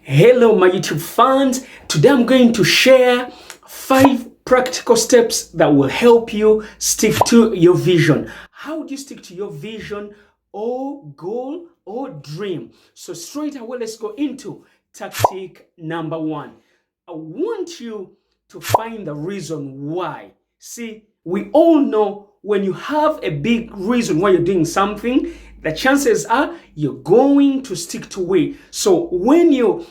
Hello my YouTube fans, today I'm going to share 5 practical steps that will help you stick to your vision. How do you stick to your vision or goal or dream? So straight away, let's go into tactic number 1. I want you to find the reason why. See, we all know when you have a big reason why you're doing something, the chances are you're going to stick to it. So when you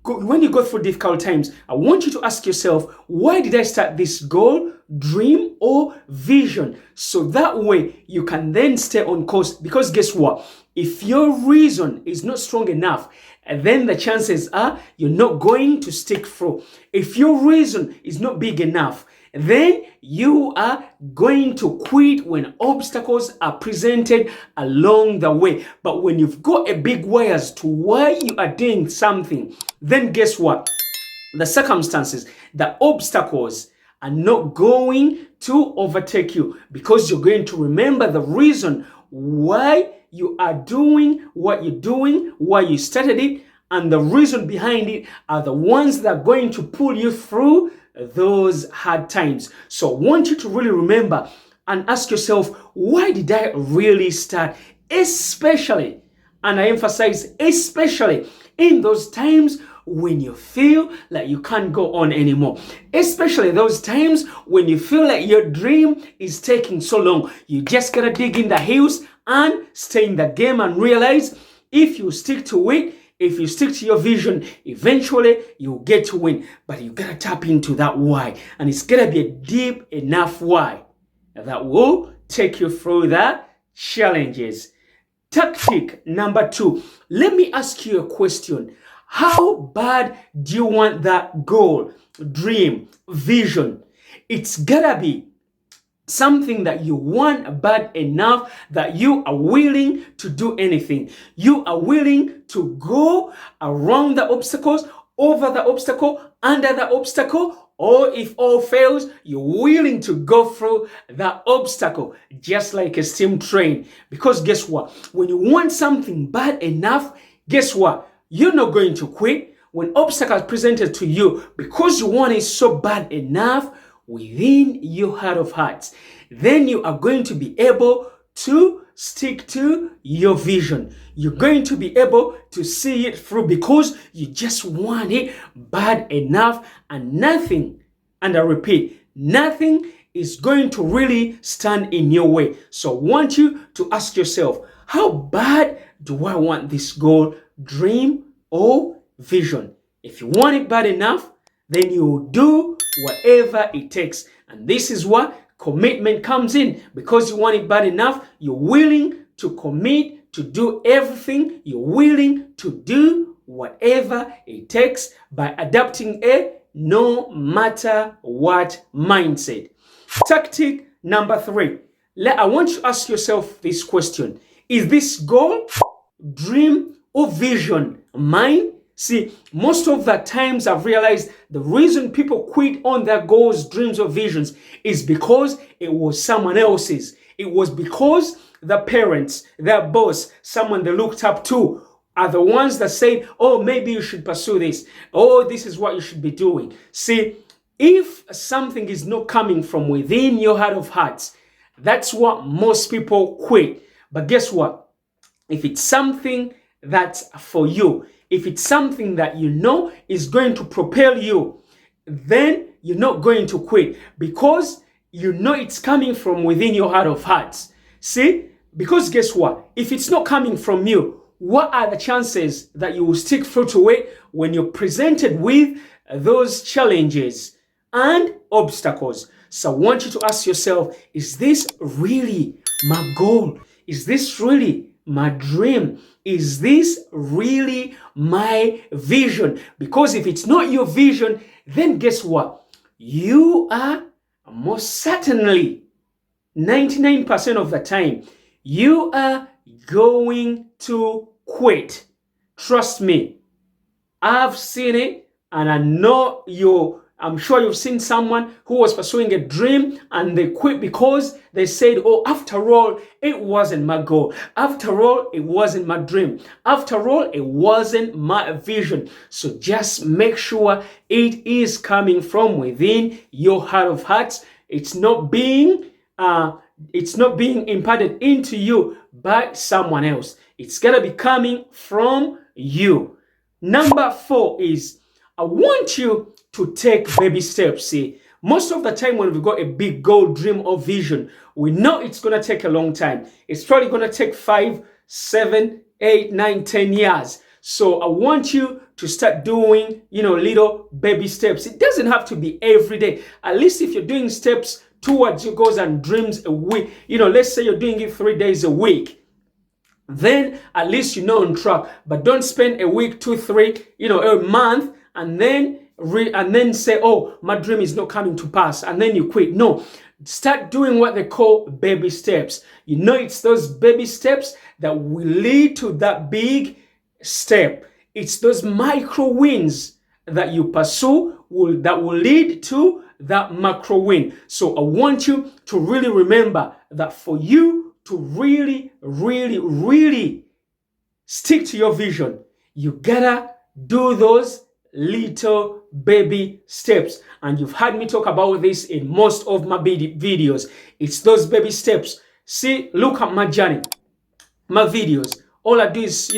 go through difficult times, I want you to ask yourself, why did I start this goal, dream, or vision? So that way you can then stay on course. Because guess what? If your reason is not strong enough, then the chances are you're not going to stick through. If your reason is not big enough, then you are going to quit when obstacles are presented along the way. But when you've got a big why as to why you are doing something, then guess what? The circumstances, the obstacles are not going to overtake you, because you're going to remember the reason why you are doing what you're doing, why you started it, and the reason behind it are the ones that are going to pull you through those hard times. So I want you to really remember and ask yourself, why did I really start? Especially, and I emphasize, especially in those times when you feel like you can't go on anymore. Especially those times when you feel like your dream is taking so long. You just gotta dig in the heels and stay in the game and realize if you stick to it, if you stick to your vision, eventually you'll get to win. But you gotta tap into that why. And it's gotta be a deep enough why that will take you through the challenges. Tactic number 2. Let me ask you a question. How bad do you want that goal, dream, vision? It's gotta be something that you want bad enough that you are willing to do anything. You are willing to go around the obstacles, over the obstacle, under the obstacle, or if all fails, you're willing to go through the obstacle just like a steam train. Because guess what? When you want something bad enough, guess what? You're not going to quit when obstacles presented to you, because you want it so bad enough within your heart of hearts. Then you are going to be able to stick to your vision. You're going to be able to see it through because you just want it bad enough, and nothing, and I repeat, nothing is going to really stand in your way. So I want you to ask yourself, how bad do I want this goal, dream, or vision? If you want it bad enough, then you will do whatever it takes. And this is what commitment comes in. Because you want it bad enough, you're willing to commit to do everything. You're willing to do whatever it takes by adapting a no matter what mindset. Tactic number 3. I want you to ask yourself this question. Is this goal, dream, or vision mine? See, most of the times I've realized the reason people quit on their goals, dreams, or visions is because it was someone else's. It was because the parents, their boss, someone they looked up to are the ones that said, oh, maybe you should pursue this. Oh, this is what you should be doing. See, if something is not coming from within your heart of hearts, that's what most people quit. But guess what? If it's something that's for you, if it's something that you know is going to propel you, then you're not going to quit, because you know it's coming from within your heart of hearts. See? Because guess what? If it's not coming from you, what are the chances that you will stick through to it when you're presented with those challenges and obstacles? So I want you to ask yourself, is this really my goal? Is this really my dream? Is this really my vision? Because if it's not your vision, then guess what? You are most certainly, 99% of the time, you are going to quit. Trust me. I've seen it, and I know I'm sure you've seen someone who was pursuing a dream and they quit because they said, oh, after all, it wasn't my goal. After all, it wasn't my dream. After all, it wasn't my vision. So just make sure it is coming from within your heart of hearts. It's not being imparted into you by someone else. It's gonna be coming from you. Number 4 is, I want you to take baby steps. See, most of the time when we've got a big goal, dream, or vision, we know it's going to take a long time. It's probably going to take 5, 7, 8, 9, 10 years. So I want you to start doing, little baby steps. It doesn't have to be every day. At least if you're doing steps towards your goals and dreams a week, let's say you're doing it 3 days a week, then at least you're not on track. But don't spend a week, 2, 3, a month, and then say, oh, my dream is not coming to pass, and then you quit. No, start doing what they call baby steps. It's those baby steps that will lead to that big step. It's those micro wins that you pursue that will lead to that macro win. So I want you to really remember that for you to really, really, really stick to your vision, you gotta do those little baby steps. And you've heard me talk about this in most of my videos. It's those baby steps. See, look at my journey, my videos. All I do is,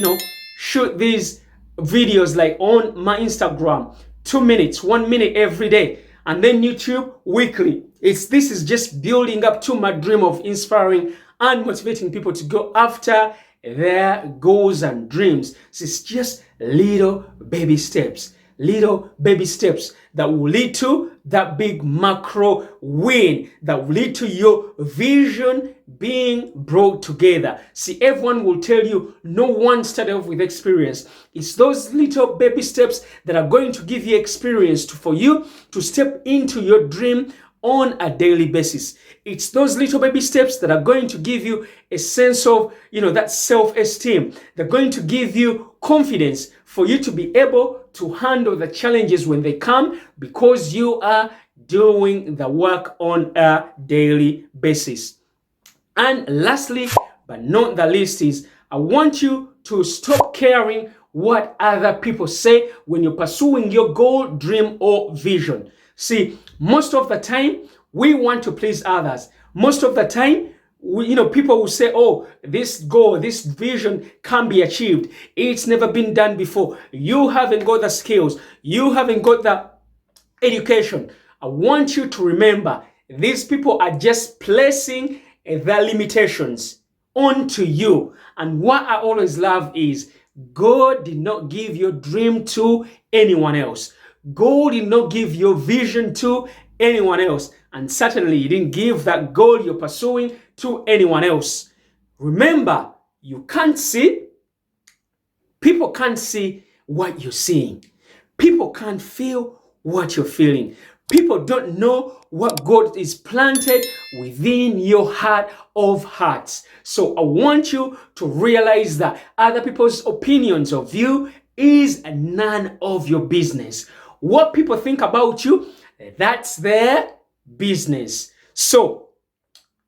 shoot these videos like on my Instagram, 2 minutes, 1 minute every day, and then YouTube weekly. This is just building up to my dream of inspiring and motivating people to go after their goals and dreams. So it's just little baby steps that will lead to that big macro win, that will lead to your vision being brought together. See, everyone will tell you no one started off with experience. It's those little baby steps that are going to give you experience for you to step into your dream on a daily basis. It's those little baby steps that are going to give you a sense of, that self-esteem. They're going to give you confidence for you to be able to handle the challenges when they come, because you are doing the work on a daily basis. And lastly, but not the least, is I want you to stop caring what other people say when you're pursuing your goal, dream, or vision. See, most of the time, we want to please others. Most of the time, people will say, oh, this goal, this vision can't be achieved. It's never been done before. You haven't got the skills. You haven't got the education. I want you to remember, these people are just placing their limitations onto you. And what I always love is, God did not give your dream to anyone else. God did not give your vision to anyone else. And certainly you didn't give that goal you're pursuing to anyone else. Remember, people can't see what you're seeing. People can't feel what you're feeling. People don't know what God is planted within your heart of hearts. So I want you to realize that other people's opinions of you is none of your business. What people think about you, that's their business. So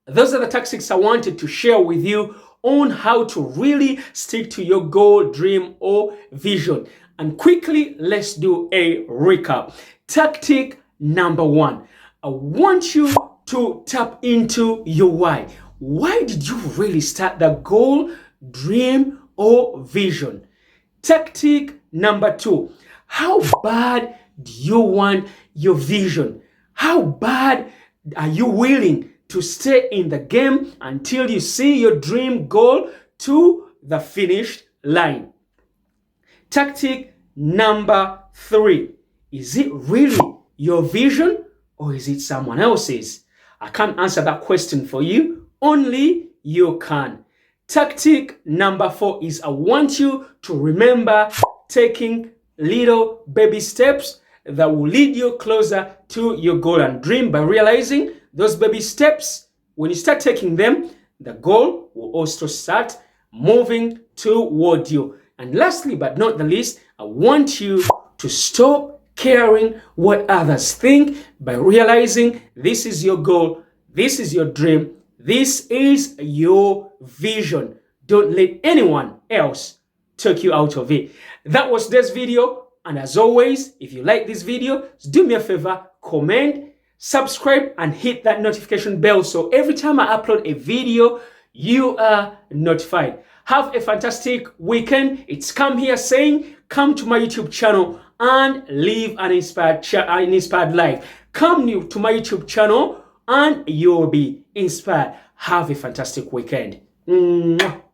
those are the tactics I wanted to share with you on how to really stick to your goal, dream, or vision. And quickly, let's do a recap. Tactic number 1. I want you to tap into your why. Why did you really start the goal, dream, or vision? Tactic number 2. How bad do you want your vision? How bad are you willing to stay in the game until you see your dream goal to the finished line? Tactic number 3. Is it really your vision or is it someone else's? I can't answer that question for you. Only you can. Tactic number 4 is, I want you to remember taking little baby steps that will lead you closer to your goal and dream. By realizing those baby steps, when you start taking them, the goal will also start moving toward you. And lastly, but not the least, I want you to stop caring what others think, by realizing this is your goal, this is your dream, this is your vision. Don't let anyone else talk you out of it. That was this video. And as always, if you like this video, do me a favor, comment, subscribe, and hit that notification bell so every time I upload a video, you are notified. Have a fantastic weekend. It's Kam here saying, come to my YouTube channel and live an inspired life. Come new to my YouTube channel and you'll be inspired. Have a fantastic weekend. Mwah.